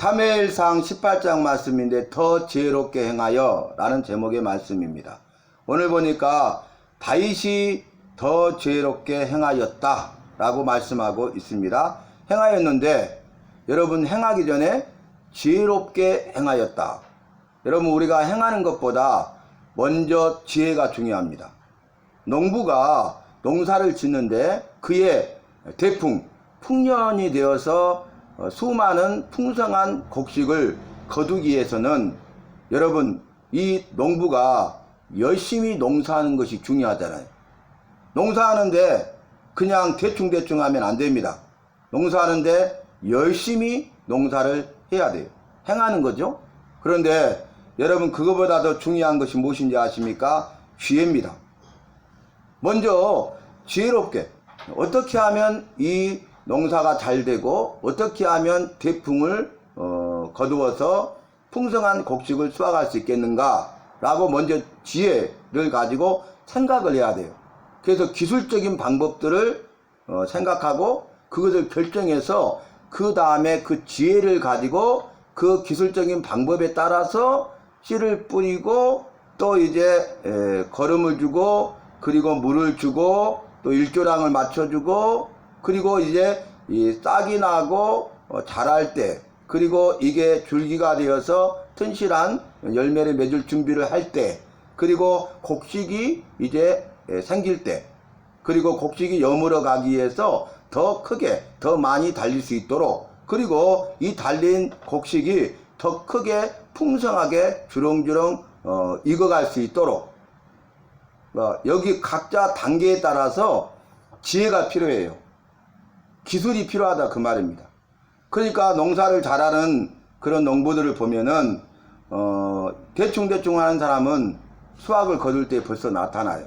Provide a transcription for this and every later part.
사무엘상 18장 말씀인데 더 지혜롭게 행하여 라는 제목의 말씀입니다. 오늘 보니까 다윗이 더 지혜롭게 행하였다 라고 말씀하고 있습니다. 행하였는데 여러분, 행하기 전에 지혜롭게 행하였다. 여러분, 우리가 행하는 것보다 먼저 지혜가 중요합니다. 농부가 농사를 짓는데 그의 대풍, 풍년이 되어서 수많은 풍성한 곡식을 거두기 위해서는 여러분, 이 농부가 열심히 농사하는 것이 중요하잖아요. 농사하는데 그냥 대충대충 하면 안 됩니다. 농사하는데 열심히 농사를 해야 돼요. 행하는 거죠. 그런데 여러분, 그거보다 더 중요한 것이 무엇인지 아십니까? 지혜입니다. 먼저 지혜롭게 어떻게 하면 이 농사가 잘 되고 어떻게 하면 대풍을 거두어서 풍성한 곡식을 수확할 수 있겠는가 라고 먼저 지혜를 가지고 생각을 해야 돼요. 그래서 기술적인 방법들을 생각하고 그것을 결정해서 그 다음에 그 지혜를 가지고 그 기술적인 방법에 따라서 씨를 뿌리고 또 이제 거름을 주고 그리고 물을 주고 또 일조량을 맞춰주고 그리고 이제 이 싹이 나고 자랄 때 그리고 이게 줄기가 되어서 튼실한 열매를 맺을 준비를 할 때 그리고 곡식이 이제 생길 때 그리고 곡식이 여물어 가기 위해서 더 크게 더 많이 달릴 수 있도록 그리고 이 달린 곡식이 더 크게 풍성하게 주렁주렁 익어갈 수 있도록 여기 각자 단계에 따라서 지혜가 필요해요. 기술이 필요하다 그 말입니다. 그러니까 농사를 잘하는 그런 농부들을 보면은 대충대충 하는 사람은 수확을 거둘 때 벌써 나타나요.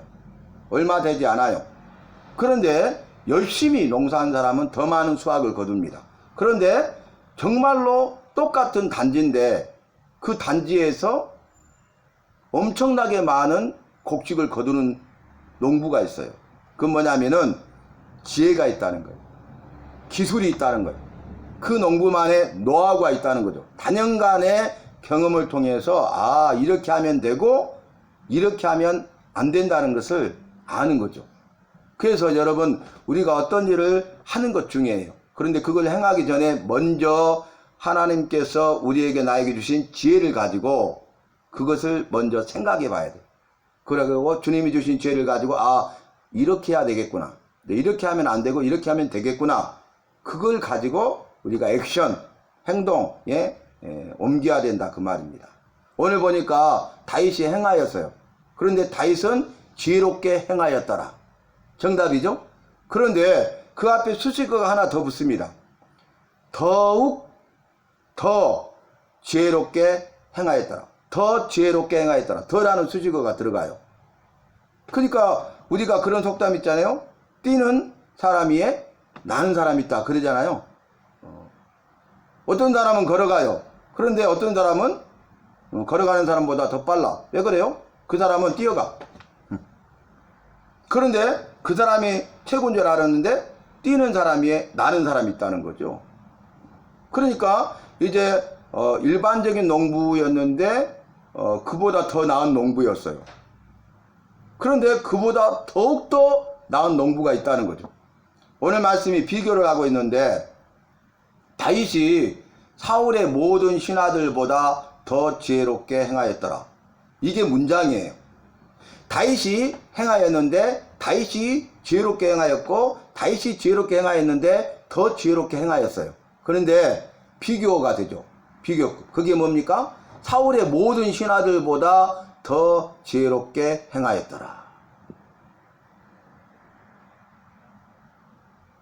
얼마 되지 않아요. 그런데 열심히 농사하는 사람은 더 많은 수확을 거둡니다. 그런데 정말로 똑같은 단지인데 그 단지에서 엄청나게 많은 곡식을 거두는 농부가 있어요. 그건 뭐냐면은 지혜가 있다는 거예요. 기술이 있다는 거예요. 그 농부만의 노하우가 있다는 거죠. 단연간의 경험을 통해서 이렇게 하면 되고 이렇게 하면 안 된다는 것을 아는 거죠. 그래서 여러분, 우리가 어떤 일을 하는 것 중에요. 그런데 그걸 행하기 전에 먼저 하나님께서 우리에게 나에게 주신 지혜를 가지고 그것을 먼저 생각해 봐야 돼요. 그리고 주님이 주신 지혜를 가지고 이렇게 해야 되겠구나. 이렇게 하면 안 되고 이렇게 하면 되겠구나. 그걸 가지고 우리가 액션, 행동에 옮겨야 된다 그 말입니다. 오늘 보니까 다윗이 행하였어요. 그런데 다윗은 지혜롭게 행하였더라. 정답이죠? 그런데 그 앞에 수식어가 하나 더 붙습니다. 더욱 더 지혜롭게 행하였더라. 더 지혜롭게 행하였더라. 더라는 수식어가 들어가요. 그러니까 우리가 그런 속담 있잖아요. 뛰는 사람 위에 나는 사람이 있다 그러잖아요. 어떤 사람은 걸어가요. 그런데 어떤 사람은 걸어가는 사람보다 더 빨라. 왜 그래요? 그 사람은 뛰어가. 그런데 그 사람이 최고인 줄 알았는데 뛰는 사람 위에 나는 사람이 있다는 거죠. 그러니까 이제 일반적인 농부였는데 그보다 더 나은 농부였어요. 그런데 그보다 더욱더 나은 농부가 있다는 거죠. 오늘 말씀이 비교를 하고 있는데 다윗이 사울의 모든 신하들보다 더 지혜롭게 행하였더라. 이게 문장이에요. 다윗이 행하였는데 다윗이 지혜롭게 행하였고 다윗이 지혜롭게 행하였는데 더 지혜롭게 행하였어요. 그런데 비교가 되죠. 비교. 그게 뭡니까? 사울의 모든 신하들보다 더 지혜롭게 행하였더라.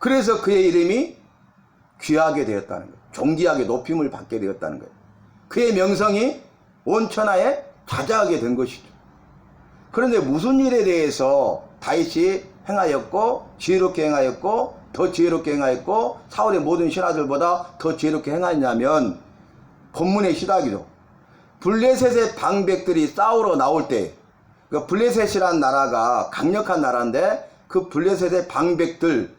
그래서 그의 이름이 귀하게 되었다는 거예요. 존귀하게 높임을 받게 되었다는 거예요. 그의 명성이 온 천하에 자자하게 된 것이죠. 그런데 무슨 일에 대해서 다윗이 행하였고 지혜롭게 행하였고 더 지혜롭게 행하였고 사울의 모든 신하들보다 더 지혜롭게 행하였냐면 본문의 시작이죠. 블레셋의 방백들이 싸우러 나올 때, 그러니까 블레셋이란 나라가 강력한 나라인데 그 블레셋의 방백들,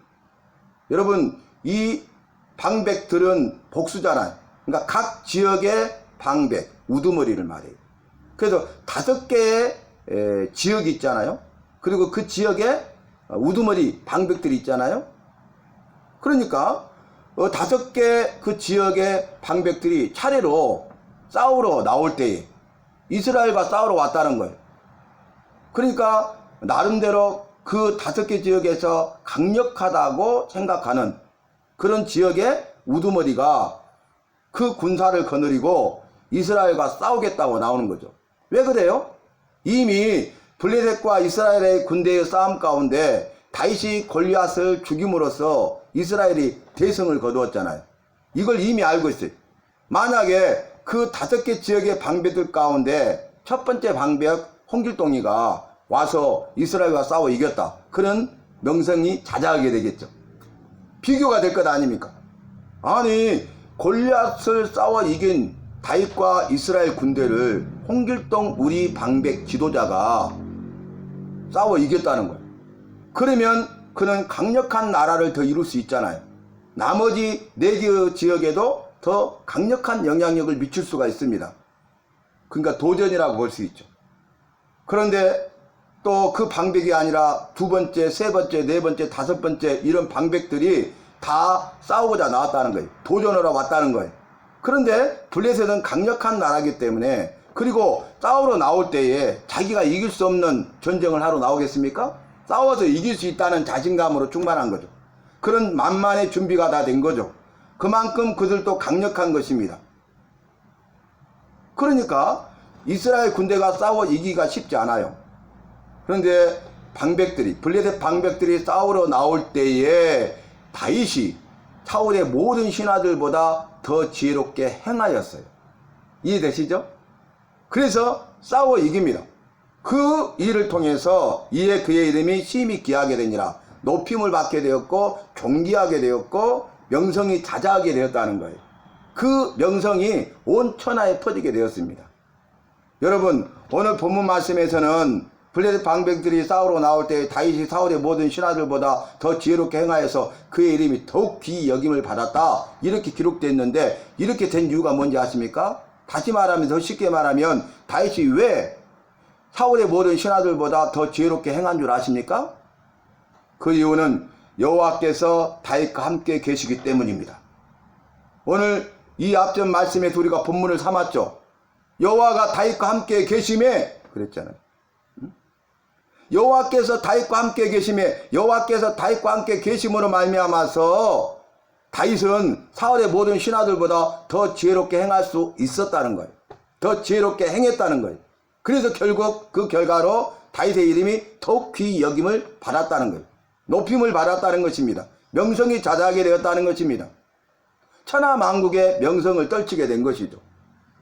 여러분 이 방백들은 복수잖아요. 그러니까 각 지역의 방백, 우두머리를 말해요. 그래서 5개의 지역이 있잖아요. 그리고 그 지역에 우두머리 방백들이 있잖아요. 그러니까 5개 그 지역의 방백들이 차례로 싸우러 나올 때에 이스라엘과 싸우러 왔다는 거예요. 그러니까 나름대로 그 5개 지역에서 강력하다고 생각하는 그런 지역의 우두머리가 그 군사를 거느리고 이스라엘과 싸우겠다고 나오는 거죠. 왜 그래요? 이미 블레셋과 이스라엘의 군대의 싸움 가운데 다윗이 골리앗을 죽임으로써 이스라엘이 대승을 거두었잖아요. 이걸 이미 알고 있어요. 만약에 그 5개 지역의 방백들 가운데 첫 번째 방백 홍길동이가 와서 이스라엘과 싸워 이겼다. 그런 명성이 자자하게 되겠죠. 비교가 될 것 아닙니까? 아니 골리앗을 싸워 이긴 다윗과 이스라엘 군대를 홍길동 우리 방백 지도자가 싸워 이겼다는 거예요. 그러면 그는 강력한 나라를 더 이룰 수 있잖아요. 나머지 4개 지역에도 더 강력한 영향력을 미칠 수가 있습니다. 그러니까 도전이라고 볼 수 있죠. 그런데 또 그 방백이 아니라 2번째, 3번째, 4번째, 5번째 이런 방백들이 다 싸우고자 나왔다는 거예요. 도전하러 왔다는 거예요. 그런데 블레셋은 강력한 나라이기 때문에, 그리고 싸우러 나올 때에 자기가 이길 수 없는 전쟁을 하러 나오겠습니까? 싸워서 이길 수 있다는 자신감으로 충만한 거죠. 그런 만만의 준비가 다 된 거죠. 그만큼 그들도 강력한 것입니다. 그러니까 이스라엘 군대가 싸워 이기기가 쉽지 않아요. 그런데 방백들이, 블레셋 방백들이 싸우러 나올 때에 다윗이 사울의 모든 신하들보다 더 지혜롭게 행하였어요. 이해되시죠? 그래서 싸워 이깁니다. 그 일을 통해서 이에 그의 이름이 심히 귀하게 되니라. 높임을 받게 되었고 존귀하게 되었고 명성이 자자하게 되었다는 거예요. 그 명성이 온 천하에 퍼지게 되었습니다. 여러분, 오늘 본문 말씀에서는 블레셋 방백들이 싸우러 나올 때 다윗이 사울의 모든 신하들보다 더 지혜롭게 행하여서 그의 이름이 더욱 귀히 여김을 받았다, 이렇게 기록되어 있는데, 이렇게 된 이유가 뭔지 아십니까? 다시 말하면, 더 쉽게 말하면 다윗이 왜 사울의 모든 신하들보다 더 지혜롭게 행한 줄 아십니까? 그 이유는 여호와께서 다윗과 함께 계시기 때문입니다. 오늘 이 앞전 말씀에서 우리가 본문을 삼았죠. 여호와가 다윗과 함께 계심에 그랬잖아요. 여호와께서 다윗과 함께 계심에, 여호와께서 다윗과 함께 계심으로 말미암아서 다윗은 사울의 모든 신하들보다 더 지혜롭게 행할 수 있었다는 거예요. 더 지혜롭게 행했다는 거예요. 그래서 결국 그 결과로 다윗의 이름이 더욱 귀히 여김을 받았다는 거예요. 높임을 받았다는 것입니다. 명성이 자자하게 되었다는 것입니다. 천하 만국의 명성을 떨치게 된 것이죠.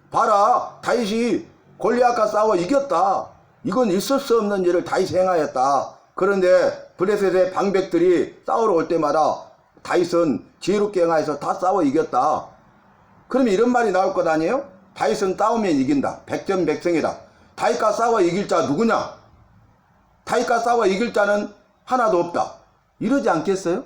봐라, 다윗이 골리앗과 싸워 이겼다. 이건 있을 수 없는 일을 다윗이 행하였다. 그런데 블레셋의 방백들이 싸우러 올 때마다 다윗은 지혜롭게 행하여서 다 싸워 이겼다. 그러면 이런 말이 나올 것 아니에요? 다윗은 싸우면 이긴다. 백전백승이다. 다윗과 싸워 이길 자 누구냐? 다윗과 싸워 이길 자는 하나도 없다. 이러지 않겠어요?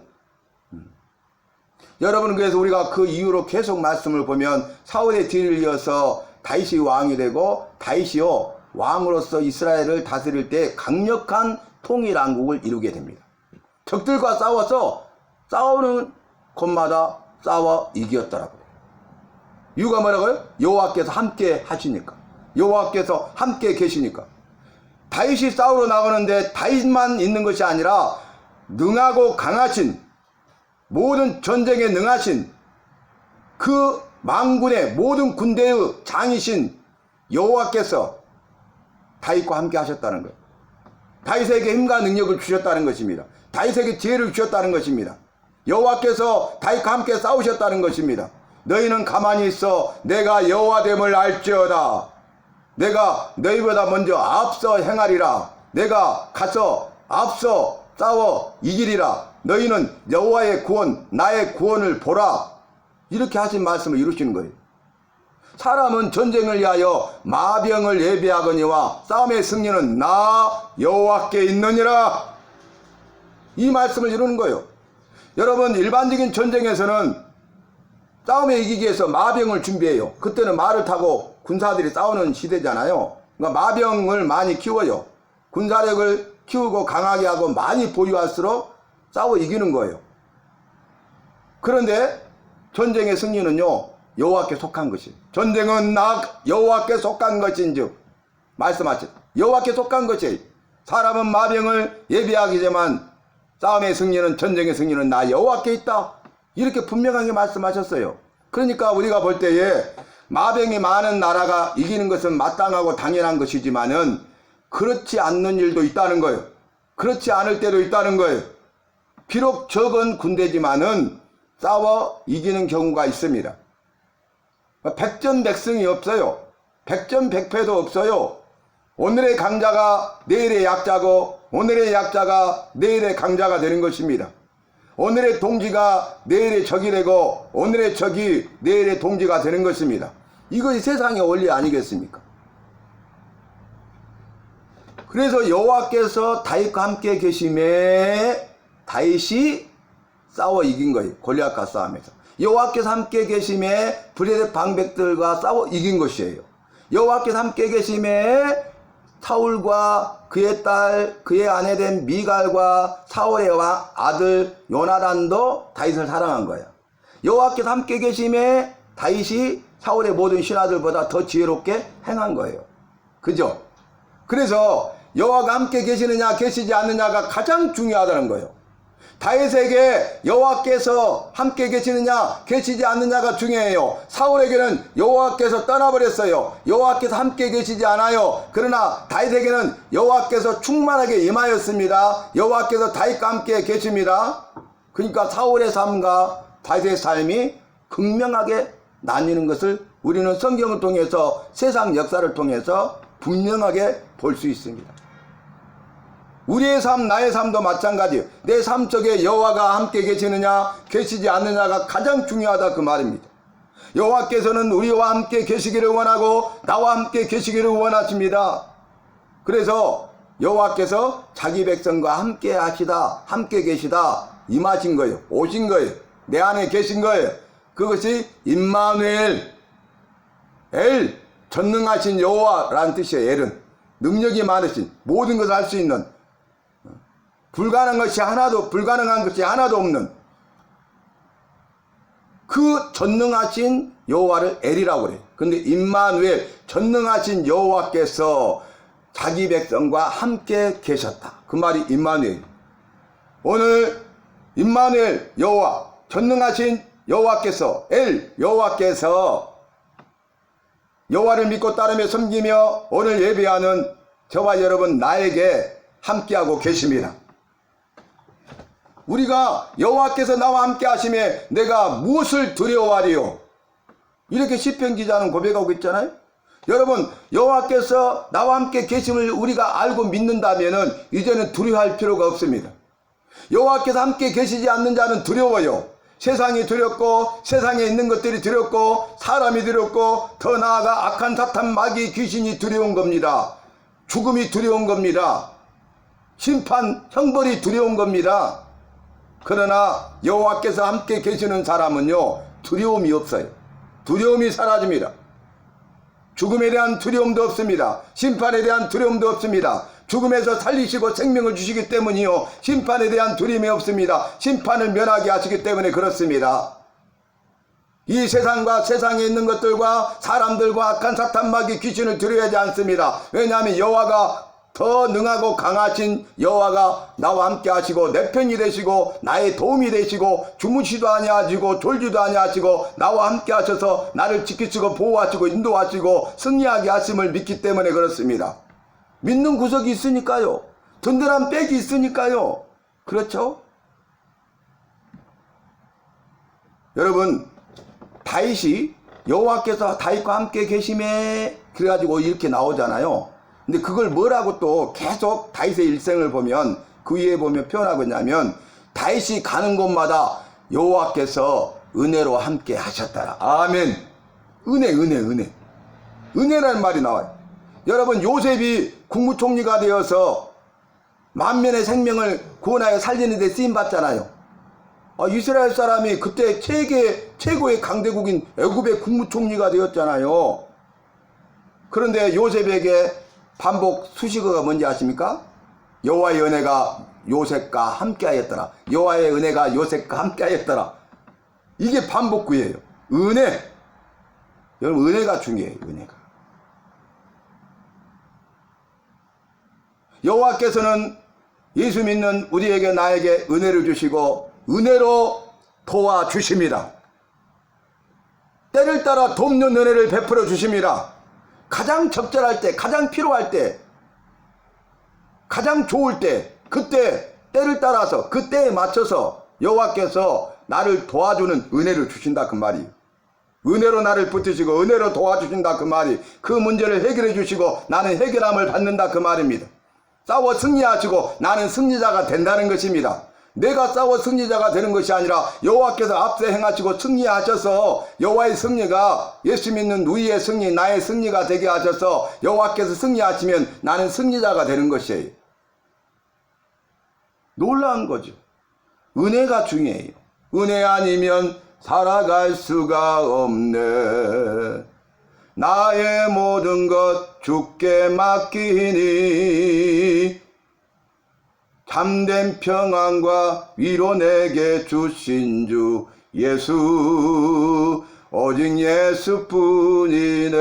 여러분, 그래서 우리가 그 이후로 계속 말씀을 보면 사울의 뒤를 이어서 다윗이 왕이 되고, 다윗이요 왕으로서 이스라엘을 다스릴 때 강력한 통일왕국을 이루게 됩니다. 적들과 싸워서 싸우는 곳마다 싸워 이겼더라고요. 이유가 뭐라고요? 여호와께서 함께 하시니까, 여호와께서 함께 계시니까. 다윗이 싸우러 나가는데 다윗만 있는 것이 아니라 능하고 강하신, 모든 전쟁에 능하신 그 만군의 모든 군대의 장이신 여호와께서 다윗과 함께 하셨다는 거예요. 다윗에게 힘과 능력을 주셨다는 것입니다. 다윗에게 지혜를 주셨다는 것입니다. 여호와께서 다윗과 함께 싸우셨다는 것입니다. 너희는 가만히 있어 내가 여호와됨을 알지어다. 내가 너희보다 먼저 앞서 행하리라. 내가 가서 앞서 싸워 이기리라. 너희는 여호와의 구원, 나의 구원을 보라. 이렇게 하신 말씀을 이루시는 거예요. 사람은 전쟁을 위하여 마병을 예비하거니와 싸움의 승리는 나 여호와께 있느니라. 이 말씀을 이루는 거예요. 여러분, 일반적인 전쟁에서는 싸움에 이기기 위해서 마병을 준비해요. 그때는 말을 타고 군사들이 싸우는 시대잖아요. 그러니까 마병을 많이 키워요. 군사력을 키우고 강하게 하고 많이 보유할수록 싸워 이기는 거예요. 그런데 전쟁의 승리는요, 여호와께 속한 것이. 전쟁은 나 여호와께 속한 것인즉 말씀하셨. 여호와께 속한 것이. 사람은 마병을 예비하기지만 싸움의 승리는, 전쟁의 승리는 나 여호와께 있다. 이렇게 분명하게 말씀하셨어요. 그러니까 우리가 볼 때에 마병이 많은 나라가 이기는 것은 마땅하고 당연한 것이지만은 그렇지 않는 일도 있다는 거예요. 그렇지 않을 때도 있다는 거예요. 비록 적은 군대지만은 싸워 이기는 경우가 있습니다. 백전백승이 없어요. 백전백패도 없어요. 오늘의 강자가 내일의 약자고 오늘의 약자가 내일의 강자가 되는 것입니다. 오늘의 동지가 내일의 적이 되고 오늘의 적이 내일의 동지가 되는 것입니다. 이것이 세상의 원리 아니겠습니까? 그래서 여호와께서 다윗과 함께 계심에 다윗이 싸워 이긴 거예요. 골리앗과 싸움에서. 여호와께서 함께 계심에 블레셋 방백들과 싸워 이긴 것이에요. 여호와께서 함께 계심에 사울과 그의 딸, 그의 아내 된 미갈과 사울의 아들 요나단도 다윗을 사랑한 거야. 여호와께서 함께 계심에 다윗이 사울의 모든 신하들보다 더 지혜롭게 행한 거예요. 그죠? 그래서 여호와가 함께 계시느냐 계시지 않느냐가 가장 중요하다는 거예요. 다윗에게 여호와께서 함께 계시느냐 계시지 않느냐가 중요해요. 사울에게는 여호와께서 떠나버렸어요. 여호와께서 함께 계시지 않아요. 그러나 다윗에게는 여호와께서 충만하게 임하였습니다. 여호와께서 다윗과 함께 계십니다. 그러니까 사울의 삶과 다윗의 삶이 극명하게 나뉘는 것을 우리는 성경을 통해서 세상 역사를 통해서 분명하게 볼 수 있습니다. 우리의 삶, 나의 삶도 마찬가지예요. 내 삶 속에 여호와가 함께 계시느냐 계시지 않느냐가 가장 중요하다 그 말입니다. 여호와께서는 우리와 함께 계시기를 원하고 나와 함께 계시기를 원하십니다. 그래서 여호와께서 자기 백성과 함께 하시다, 함께 계시다 임하신 거예요. 오신 거예요. 내 안에 계신 거예요. 그것이 임마누엘, 엘, 전능하신 여호와라는 뜻이에요. 엘은 능력이 많으신, 모든 것을 할 수 있는, 불가능한 것이 하나도 없는 그 전능하신 여호와를 엘이라고 그래요. 근데 임마누엘, 전능하신 여호와께서 자기 백성과 함께 계셨다. 그 말이 임마누엘. 오늘 임마누엘 여호와, 전능하신 여호와께서, 엘 여호와께서 여호와를 믿고 따르며 섬기며 오늘 예배하는 저와 여러분 나에게 함께하고 계십니다. 우리가 여호와께서 나와 함께 하심에 내가 무엇을 두려워하리요? 이렇게 시편 기자는 고백하고 있잖아요. 여러분, 여호와께서 나와 함께 계심을 우리가 알고 믿는다면은 이제는 두려워할 필요가 없습니다. 여호와께서 함께 계시지 않는 자는 두려워요. 세상이 두렵고 세상에 있는 것들이 두렵고 사람이 두렵고 더 나아가 악한 사탄, 마귀, 귀신이 두려운 겁니다. 죽음이 두려운 겁니다. 심판, 형벌이 두려운 겁니다. 그러나 여호와께서 함께 계시는 사람은요, 두려움이 없어요. 두려움이 사라집니다. 죽음에 대한 두려움도 없습니다. 심판에 대한 두려움도 없습니다. 죽음에서 살리시고 생명을 주시기 때문이요, 심판에 대한 두려움이 없습니다. 심판을 면하게 하시기 때문에 그렇습니다. 이 세상과 세상에 있는 것들과 사람들과 악한 사탄, 마귀, 귀신을 두려워하지 않습니다. 왜냐하면 여호와가 더 능하고 강하신 여호와가 나와 함께 하시고 내 편이 되시고 나의 도움이 되시고 주무시도 아니하시고 졸지도 아니하시고 나와 함께 하셔서 나를 지키시고 보호하시고 인도하시고 승리하게 하심을 믿기 때문에 그렇습니다. 믿는 구석이 있으니까요. 든든한 백이 있으니까요. 그렇죠? 여러분, 다윗이 여호와께서 다윗과 함께 계심에 그래가지고 이렇게 나오잖아요. 근데 그걸 뭐라고 또 계속 다윗의 일생을 보면 그 위에 보면 표현하고 있냐면 다윗이 가는 곳마다 여호와께서 은혜로 함께 하셨더라. 아멘. 은혜라는 말이 나와요. 여러분, 요셉이 국무총리가 되어서 만면의 생명을 구원하여 살리는 데 쓰임받잖아요. 이스라엘 사람이 그때 세계 최고의 강대국인 애굽의 국무총리가 되었잖아요. 그런데 요셉에게 반복 수식어가 뭔지 아십니까? 여호와의 은혜가 요셉과 함께하였더라. 여호와의 은혜가 요셉과 함께하였더라. 이게 반복구예요. 은혜. 여러분, 은혜가 중요해요. 은혜가. 여호와께서는 예수 믿는 우리에게 나에게 은혜를 주시고 은혜로 도와주십니다. 때를 따라 돕는 은혜를 베풀어 주십니다. 가장 적절할 때, 가장 필요할 때, 가장 좋을 때, 그때 때를 따라서 그 때에 맞춰서 여호와께서 나를 도와주는 은혜를 주신다 그 말이에요. 은혜로 나를 붙으시고 은혜로 도와주신다 그 말이, 그 문제를 해결해 주시고 나는 해결함을 받는다 그 말입니다. 싸워 승리하시고 나는 승리자가 된다는 것입니다. 내가 싸워 승리자가 되는 것이 아니라 여호와께서 앞서 행하시고 승리하셔서 여호와의 승리가 예수 믿는 우리의 승리, 나의 승리가 되게 하셔서 여호와께서 승리하시면 나는 승리자가 되는 것이에요. 놀라운 거죠. 은혜가 중요해요. 은혜 아니면 살아갈 수가 없네. 나의 모든 것 주께 맡기니 참된 평안과 위로 내게 주신 주 예수, 오직 예수뿐이네.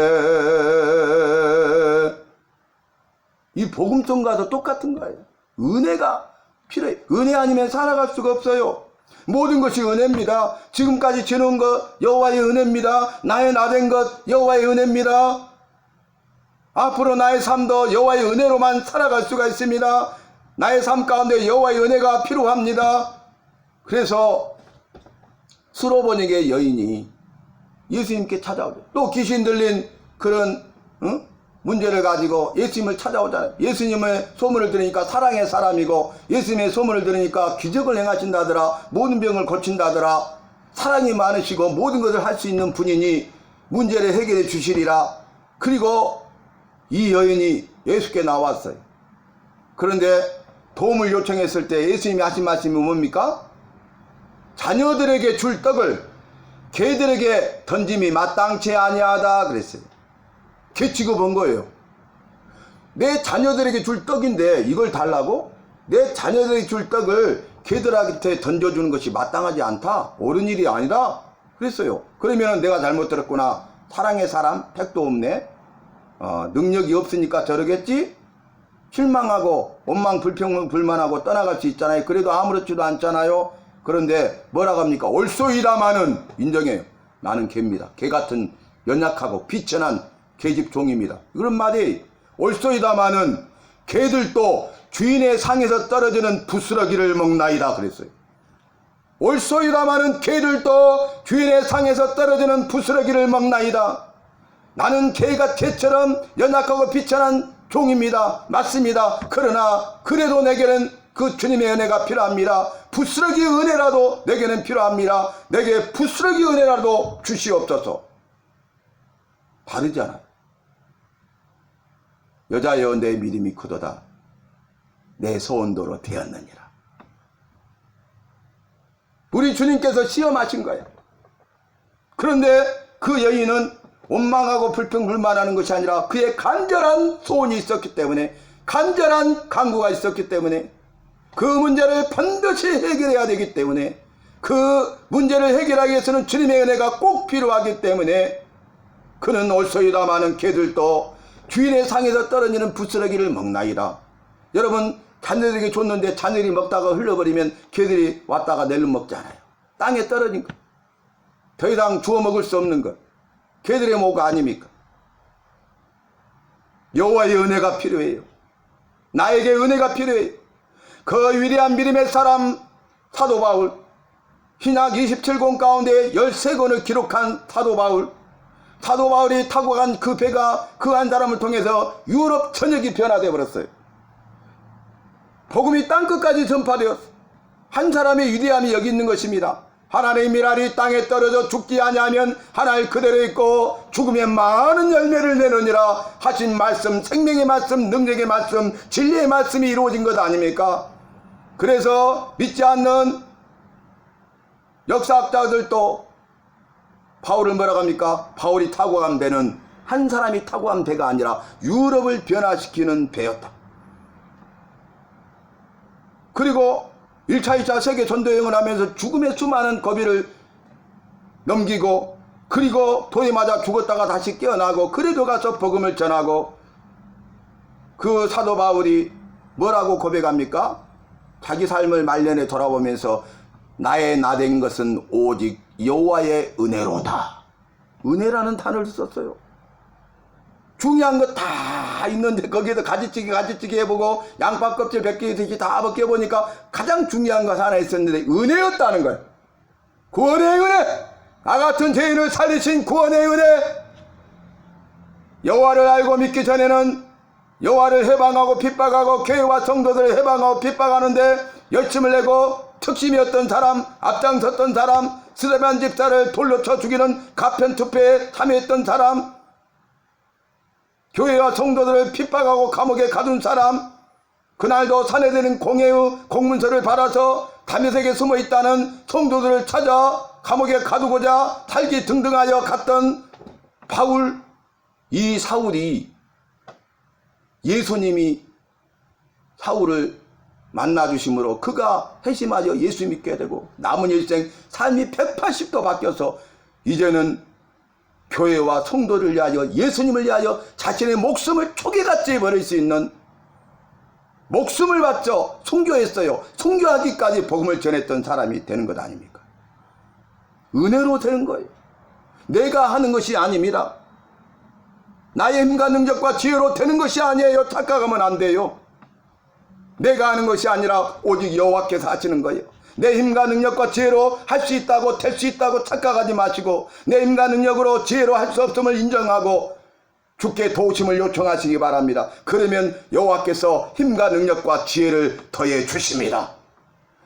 이 복음성과도 똑같은 거예요. 은혜가 필요해. 은혜 아니면 살아갈 수가 없어요. 모든 것이 은혜입니다. 지금까지 지는 것 여호와의 은혜입니다. 나의 나된 것 여호와의 은혜입니다. 앞으로 나의 삶도 여호와의 은혜로만 살아갈 수가 있습니다. 나의 삶 가운데 여호와의 은혜가 필요합니다. 그래서 수로보닉의 여인이 예수님께 찾아오죠. 또 귀신 들린 그런 문제를 가지고 예수님을 찾아오잖아요. 예수님의 소문을 들으니까 사랑의 사람이고 예수님의 소문을 들으니까 기적을 행하신다더라. 모든 병을 고친다더라. 사랑이 많으시고 모든 것을 할 수 있는 분이니 문제를 해결해 주시리라. 그리고 이 여인이 예수께 나왔어요. 그런데 도움을 요청했을 때 예수님이 하신 말씀이 뭡니까? 자녀들에게 줄 떡을 개들에게 던짐이 마땅치 아니하다 그랬어요. 개 취급한 거예요. 내 자녀들에게 줄 떡인데 이걸 달라고? 내 자녀들에게 줄 떡을 개들한테 던져주는 것이 마땅하지 않다. 옳은 일이 아니다. 그랬어요. 그러면 내가 잘못 들었구나. 사랑의 사람 택도 없네. 능력이 없으니까 저러겠지? 실망하고 원망 불평불만하고 떠나갈 수 있잖아요. 그래도 아무렇지도 않잖아요. 그런데 뭐라고 합니까? 옳소이다마는 인정해요. 나는 개입니다. 개 같은 연약하고 비천한 계집 종입니다. 그런 말이 옳소이다마는 개들도 주인의 상에서 떨어지는 부스러기를 먹나이다 그랬어요. 옳소이다마는 개들도 주인의 상에서 떨어지는 부스러기를 먹나이다. 나는 개처럼 연약하고 비천한 종입니다. 맞습니다. 그러나 그래도 내게는 그 주님의 은혜가 필요합니다. 부스러기 은혜라도 내게는 필요합니다. 내게 부스러기 은혜라도 주시옵소서. 다르잖아요. 여자여 내 믿음이 크도다. 내 소원도로 되었느니라. 우리 주님께서 시험하신 거예요. 그런데 그 여인은 원망하고 불평불만하는 것이 아니라 그의 간절한 소원이 있었기 때문에, 간절한 간구가 있었기 때문에, 그 문제를 반드시 해결해야 되기 때문에, 그 문제를 해결하기 위해서는 주님의 은혜가 꼭 필요하기 때문에 그는 옳소이다마는 개들도 주인의 상에서 떨어지는 부스러기를 먹나이다. 여러분, 자녀들에게 줬는데 자녀들이 먹다가 흘러버리면 개들이 왔다가 내를 먹잖아요. 땅에 떨어진 것, 더 이상 주워 먹을 수 없는 것, 개들의 모가 아닙니까? 여호와의 은혜가 필요해요. 나에게 은혜가 필요해요. 그 위대한 믿음의 사람 사도 바울, 신약 27권 가운데 13권을 기록한 사도 바울이 타고 간 그 배가 그 한 사람을 통해서 유럽 전역이 변화되어 버렸어요. 복음이 땅끝까지 전파되었어. 한 사람의 위대함이 여기 있는 것입니다. 하나님의 미랄이 땅에 떨어져 죽지 아니하면 하늘 그대로 있고 죽으면 많은 열매를 내느니라 하신 말씀, 생명의 말씀, 능력의 말씀, 진리의 말씀이 이루어진 것 아닙니까? 그래서 믿지 않는 역사학자들도 바울을 뭐라고 합니까? 바울이 타고 간 배는 한 사람이 타고 간 배가 아니라 유럽을 변화시키는 배였다. 그리고 1차, 2차 세계 전도여행을 하면서 죽음의 수많은 고비를 넘기고, 그리고 돌에 맞아 죽었다가 다시 깨어나고, 그래도 가서 복음을 전하고, 그 사도 바울이 뭐라고 고백합니까? 자기 삶을 말년에 돌아보면서 나의 나된 것은 오직 여호와의 은혜로다. 은혜라는 단어를 썼어요. 중요한 거 다 있는데 거기에서 가지치기 해보고 양파 껍질 100개 다 벗겨보니까 가장 중요한 것 하나 있었는데 은혜였다는 거예요. 구원의 은혜! 나 같은 죄인을 살리신 구원의 은혜! 여호와를 알고 믿기 전에는 여호와를 해방하고 핍박하고 교회와 성도들을 해방하고 핍박하는데 열심을 내고 특심이었던 사람, 앞장섰던 사람, 스데반 집사를 돌로 쳐 죽이는 가편투표에 참여했던 사람, 교회와 성도들을 핍박하고 감옥에 가둔 사람, 그날도 사내들은 공회의 공문서를 받아서 다메섹에 숨어있다는 성도들을 찾아 감옥에 가두고자 탈기등등하여 갔던 바울, 이 사울이 예수님이 사울을 만나주심으로 그가 회심하여 예수 믿게 되고 남은 일생 삶이 180도 바뀌어서 이제는 교회와 성도를 위하여 예수님을 위하여 자신의 목숨을 초기같이 버릴 수 있는, 목숨을 바쳐 순교했어요. 순교하기까지 복음을 전했던 사람이 되는 것 아닙니까? 은혜로 되는 거예요. 내가 하는 것이 아닙니다. 나의 힘과 능력과 지혜로 되는 것이 아니에요. 착각하면 안 돼요. 내가 하는 것이 아니라 오직 여호와께서 하시는 거예요. 내 힘과 능력과 지혜로 할 수 있다고 될 수 있다고 착각하지 마시고, 내 힘과 능력으로 지혜로 할 수 없음을 인정하고 주께 도우심을 요청하시기 바랍니다. 그러면 여호와께서 힘과 능력과 지혜를 더해 주십니다.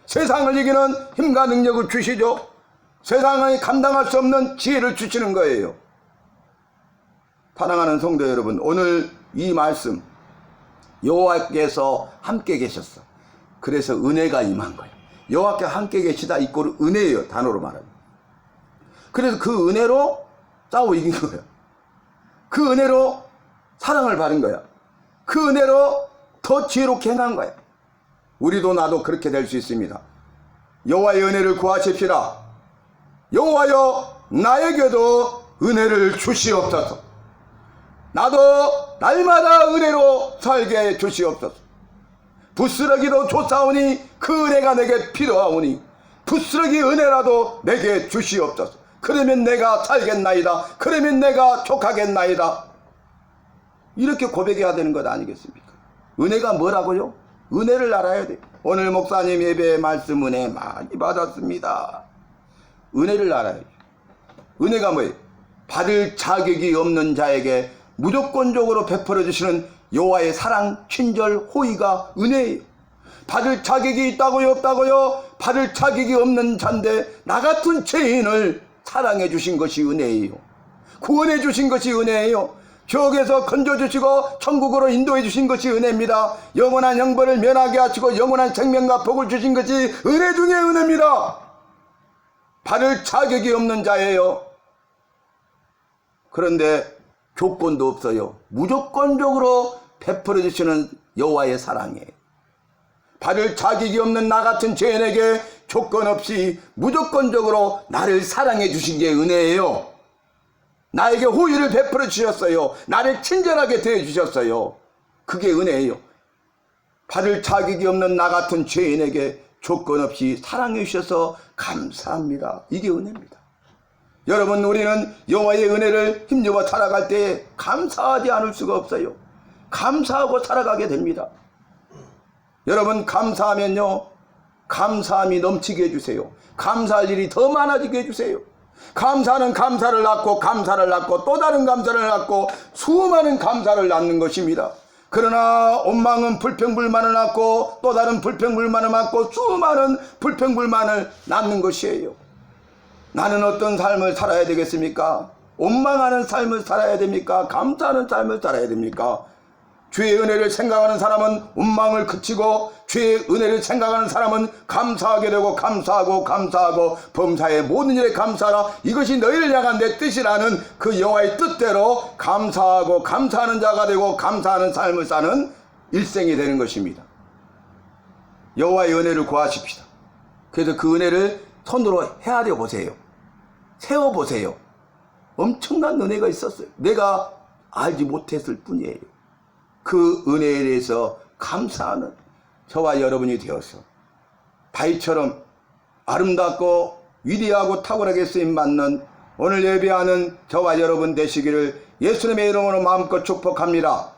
세상을 이기는 힘과 능력을 주시죠. 세상이 감당할 수 없는 지혜를 주시는 거예요. 사랑하는 성도 여러분, 오늘 이 말씀 여호와께서 함께 계셨어. 그래서 은혜가 임한 거예요. 여호와께 함께 계시다 이꼴 은혜예요. 단어로 말하면. 그래서 그 은혜로 싸워 이긴 거예요. 그 은혜로 사랑을 받은 거야. 그 은혜로 더 지혜롭게 행한 거야. 우리도 나도 그렇게 될 수 있습니다. 여호와의 은혜를 구하십시다. 여호와여 나에게도 은혜를 주시옵소서. 나도 날마다 은혜로 살게 주시옵소서. 부스러기도 쫓아오니 그 은혜가 내게 필요하오니 부스러기 은혜라도 내게 주시옵소서. 그러면 내가 살겠나이다. 그러면 내가 족하겠나이다. 이렇게 고백해야 되는 것 아니겠습니까? 은혜가 뭐라고요? 은혜를 알아야 돼. 오늘 목사님 예배 말씀 은혜 많이 받았습니다. 은혜를 알아야 돼. 은혜가 뭐예요? 받을 자격이 없는 자에게 무조건적으로 베풀어 주시는 여호와의 사랑, 친절, 호의가 은혜예요. 받을 자격이 있다고요, 없다고요? 받을 자격이 없는 자인데 나 같은 죄인을 사랑해 주신 것이 은혜예요. 구원해 주신 것이 은혜예요. 지옥에서 건져 주시고 천국으로 인도해 주신 것이 은혜입니다. 영원한 형벌을 면하게 하시고 영원한 생명과 복을 주신 것이 은혜 중에 은혜입니다. 받을 자격이 없는 자예요. 그런데 조건도 없어요. 무조건적으로 베풀어 주시는 여호와의 사랑이에요. 받을 자격이 없는 나 같은 죄인에게 조건 없이 무조건적으로 나를 사랑해 주신 게 은혜예요. 나에게 호의를 베풀어 주셨어요. 나를 친절하게 대해 주셨어요. 그게 은혜예요. 받을 자격이 없는 나 같은 죄인에게 조건 없이 사랑해 주셔서 감사합니다. 이게 은혜입니다. 여러분, 우리는 여호와의 은혜를 힘입어 살아갈 때 감사하지 않을 수가 없어요. 감사하고 살아가게 됩니다. 여러분, 감사하면요, 감사함이 넘치게 해주세요. 감사할 일이 더 많아지게 해주세요. 감사는 감사를 낳고 감사를 낳고 또 다른 감사를 낳고 수많은 감사를 낳는 것입니다. 그러나 원망은 불평불만을 낳고 또 다른 불평불만을 낳고 수많은 불평불만을 낳는 것이에요. 나는 어떤 삶을 살아야 되겠습니까? 원망하는 삶을 살아야 됩니까? 감사하는 삶을 살아야 됩니까? 주의 은혜를 생각하는 사람은 원망을 그치고 주의 은혜를 생각하는 사람은 감사하게 되고 감사하고 범사의 모든 일에 감사하라. 이것이 너희를 향한 내 뜻이라는 그 여호와의 뜻대로 감사하고 감사하는 자가 되고 감사하는 삶을 사는 일생이 되는 것입니다. 여호와의 은혜를 구하십시다. 그래서 그 은혜를 손으로 헤아려 보세요. 세워보세요. 엄청난 은혜가 있었어요. 내가 알지 못했을 뿐이에요. 그 은혜에 대해서 감사하는 저와 여러분이 되어서 다윗처럼 아름답고 위대하고 탁월하게 쓰임받는 오늘 예배하는 저와 여러분 되시기를 예수님의 이름으로 마음껏 축복합니다.